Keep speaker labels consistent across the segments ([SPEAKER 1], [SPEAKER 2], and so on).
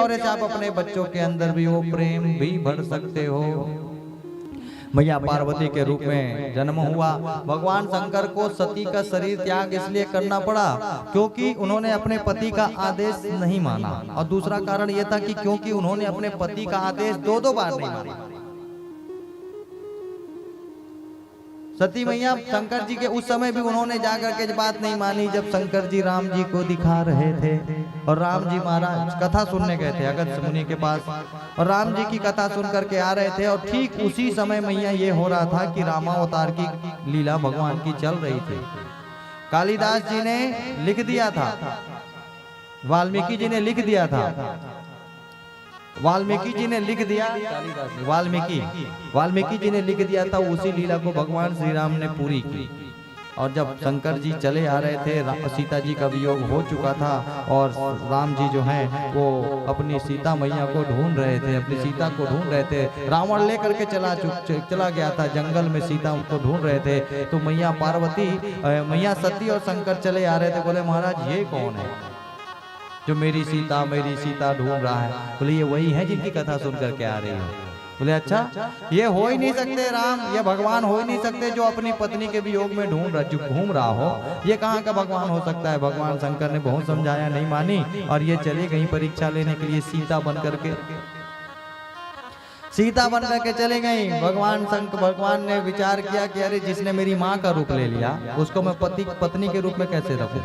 [SPEAKER 1] और ऐसे आप अपने बच्चों के अंदर भी वो प्रेम भी भर सकते हो। मैया पार्वती के रूप में जन्म हुआ। भगवान शंकर को सती का शरीर त्याग इसलिए करना पड़ा क्योंकि उन्होंने अपने पति का आदेश नहीं माना, और दूसरा कारण यह था कि क्योंकि उन्होंने अपने पति का आदेश दो बार नहीं माना। सती मैया शंकर जी के उस समय भी उन्होंने जाकर के बात नहीं मानी जब शंकर जी राम जी को दिखा रहे थे, और राम जी महाराज कथा सुनने गए थे अगस्त्य मुनि के पास, और राम जी की कथा सुन करके आ रहे थे, और ठीक उसी समय मैया ये हो रहा था कि रामावतार की लीला भगवान की चल रही थी। कालिदास जी ने लिख दिया था, वाल्मीकि जी ने लिख दिया था, वाल्मीकि जी ने लिख दिया, वाल्मीकि जी ने लिख दिया था, उसी लीला को भगवान श्री राम ने पूरी की। और जब शंकर जी चले आ रहे थे, सीता जी का वियोग हो चुका था, और राम जी जो हैं वो अपनी सीता मैया को ढूंढ रहे थे, अपनी सीता को ढूंढ रहे थे। रावण लेकर के चला गया था जंगल में, सीता को ढूंढ रहे थे। तो मैया पार्वती, मैया सती और शंकर चले आ रहे थे। बोले महाराज ये कौन है जो मेरी सीता ढूंढ रहा है? बोले ये वही है जिनकी कथा सुन करके आ रही हो। बोले अच्छा, ये हो ही नहीं सकते राम, ये भगवान हो ही नहीं सकते जो अपनी पत्नी के वियोग में घूम रहा हो। ये कहाँ का भगवान हो सकता है? भगवान शंकर ने बहुत समझाया, नहीं मानी, और ये चली गई परीक्षा लेने के लिए सीता बन करके चले गई। भगवान ने विचार किया कि अरे जिसने मेरी माँ का रूप ले लिया उसको मैं पत्नी के रूप में कैसे रखूं?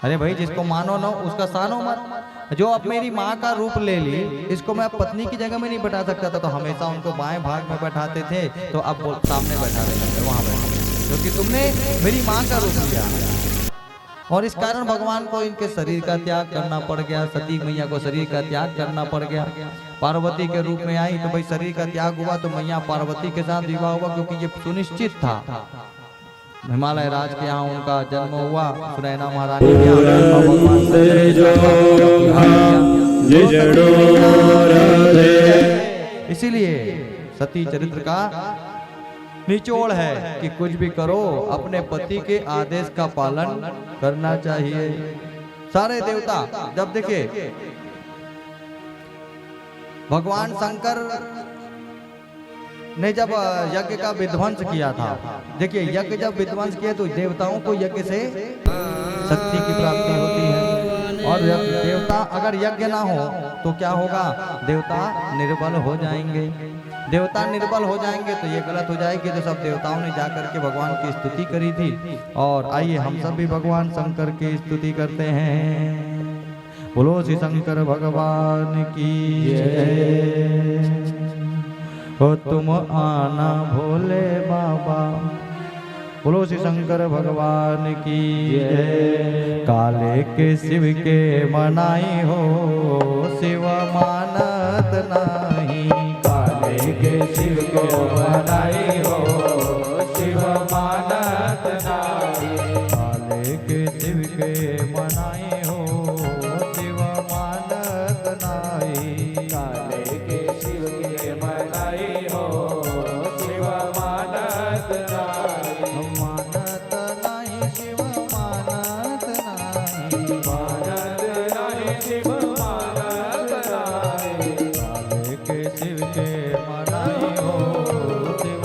[SPEAKER 1] अरे भाई जिसको मानो ना उसका सानो मत। जो अब मेरी माँ का रूप ले ली, इसको मैं पत्नी की जगह में नहीं बैठा सकता था, तो हमेशा उनको बाएं भाग में बैठाते थे, तो अब वो सामने बैठा रहे थे वहां बैठे, क्योंकि तुमने मेरी माँ का रूप लिया। और इस कारण भगवान को इनके शरीर का त्याग करना पड़ गया, सती मैया को शरीर का त्याग करना पड़ गया। पार्वती के रूप में आई तो भाई शरीर का त्याग हुआ, तो मैया पार्वती के साथ विवाह हुआ, क्योंकि ये सुनिश्चित था। हिमालय राज के यहाँ उनका जन्म हुआ, सुनैना महारानी के यहाँ। इसीलिए सती चरित्र का निचोड़ है कि कुछ भी करो अपने पति के आदेश का पालन करना चाहिए। सारे देवता जब देखे भगवान शंकर ने जब यज्ञ का विध्वंस किया था, देखिए यज्ञ जब विध्वंस किया तो देवताओं को यज्ञ से शक्ति की प्राप्ति होती है, और देवता अगर यज्ञ ना हो तो क्या होगा? देवता निर्बल हो जाएंगे। देवता निर्बल हो जाएंगे तो ये गलत हो जाएगी। तो सब देवताओं ने जाकर के भगवान की स्तुति करी थी, और आइए हम सब भी भगवान शंकर की स्तुति करते हैं। बोलो श्री शंकर भगवान की जय। हो तुम आना भोले बाबा, बोलो श्री शंकर भगवान की जय। काले के शिव के मनाई हो, शिव मानत नहीं। काले के शिव को मनाई हो, शिव मानत नहीं। काले के शिव के मनाई हो, शिव मानत नहीं। काले के शिव के मनाई हो, शिव मानत नहीं। मानत नहीं शिव मानत नहीं। मानत नहीं शिव मानत नहीं। काले के शिव के मनाई हो, शिव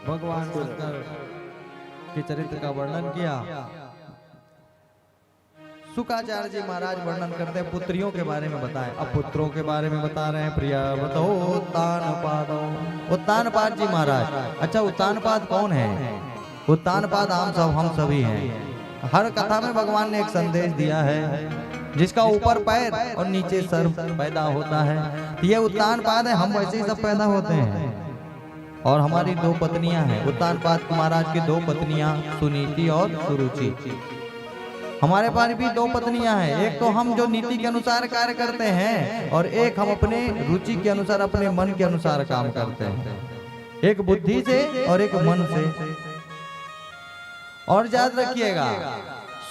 [SPEAKER 1] भगवान शंकर के चरित्र का वर्णन किया। शुकाचार्य जी महाराज वर्णन करते हैं, पुत्रियों के बारे में बताएं। अब पुत्रों के बारे में बता रहे हैं। प्रिया बताओ उत्तानपाद जी महाराज। अच्छा, उत्तानपाद कौन है? उत्तानपाद हम सभी हैं। हर कथा में भगवान ने एक संदेश दिया है, जिसका ऊपर पैर और नीचे सर पैदा होता है, ये उत्तानपाद है। हम वैसे ही सब पैदा होते हैं। और हमारी दो पत्नियां हैं। उत्तानपाद महाराज की दो पत्नियां सुनीति और सुरुचि। हमारे पास भी दो पत्नियां हैं। एक तो हम जो नीति के अनुसार कार्य करते हैं, और एक हम अपने रुचि के अनुसार, अपने मन के अनुसार काम करते हैं। एक बुद्धि से और एक मन से। और याद रखिएगा,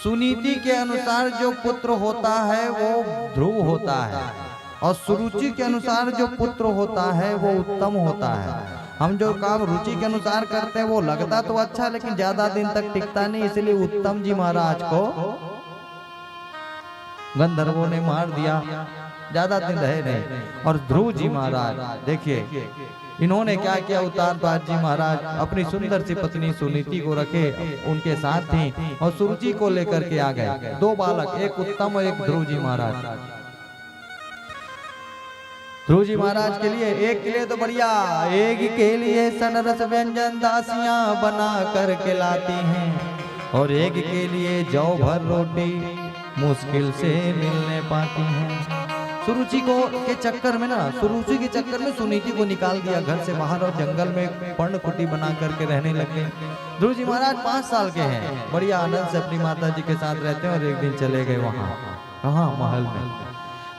[SPEAKER 1] सुनीति के अनुसार जो पुत्र होता है वो ध्रुव होता है, और सुरुचि के अनुसार जो पुत्र होता है वो उत्तम होता है। हम जो काम रुचि के अनुसार करते हैं वो लगता तो अच्छा, लेकिन ज्यादा दिन तक टिकता नहीं। इसलिए उत्तम जी महाराज को गंधर्वों ने मार दिया, ज्यादा दिन रहे नहीं। और ध्रुव जी महाराज देखिए, इन्होंने क्या किया। उत्तानपाद जी महाराज अपनी सुंदर सी पत्नी सुनीति को रखे, उनके साथ थी, और सुरुचि को लेकर के आ गए। दो बालक, एक उत्तम और एक ध्रुव जी महाराज। ध्रुव जी महाराज के लिए, एक के लिए तो बढ़िया, एक के लिए सनरस व्यंजन दासियां बना करके लाती हैं, और एक के लिए जौ भर रोटी मुश्किल से मिलने पाती हैं। सुरुचि को के चक्कर में ना, सुरुचि के चक्कर में सुनीति को निकाल दिया घर से बाहर, और जंगल में पर्ण कुटी बना करके रहने लगे। ध्रुव जी महाराज 5 साल के हैं, बढ़िया आनंद से अपनी माता जी के साथ रहते हैं। और एक दिन चले गए वहाँ, कहाँ?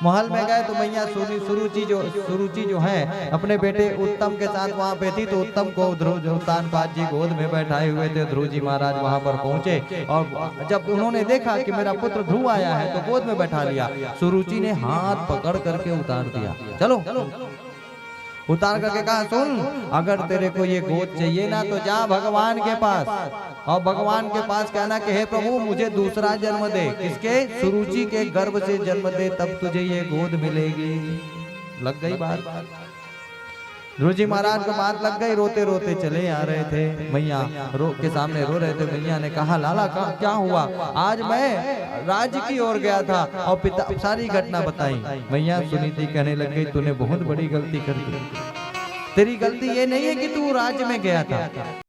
[SPEAKER 1] महल में गए तो मैया सुरुचि जो है अपने बेटे उत्तम के साथ वहाँ पे थी। तो उत्तम को उत्तानपाद जी गोद में बैठाए हुए थे। ध्रुव जी महाराज वहाँ पर पहुँचे, और जब उन्होंने देखा कि मेरा पुत्र ध्रुव आया है तो गोद में बैठा लिया। सुरुचि ने हाथ पकड़ करके उतार दिया। चलो उतार करके कहा, सुन, अगर तेरे को ये गोद चाहिए ना तो जा भगवान के पास, और भगवान के पास कहना कि हे प्रभु मुझे दूसरा जन्म दे। किसके? सुरुचि के गर्भ से जन्म दे, तब तुझे ये गोद मिलेगी। लग गई बात। ध्रुव जी महाराज को बात लग गई। रोते रोते चले आ रहे थे, मैया के सामने रो रहे थे। मैया ने कहा, लाला क्या हुआ? आज मैं राज्य की ओर गया था और पिता सारी घटना बताई। मैया सुनीति कहने लग गई, तूने बहुत बड़ी गलती कर दी। तेरी गलती ये नहीं है कि तू राज्य में गया था,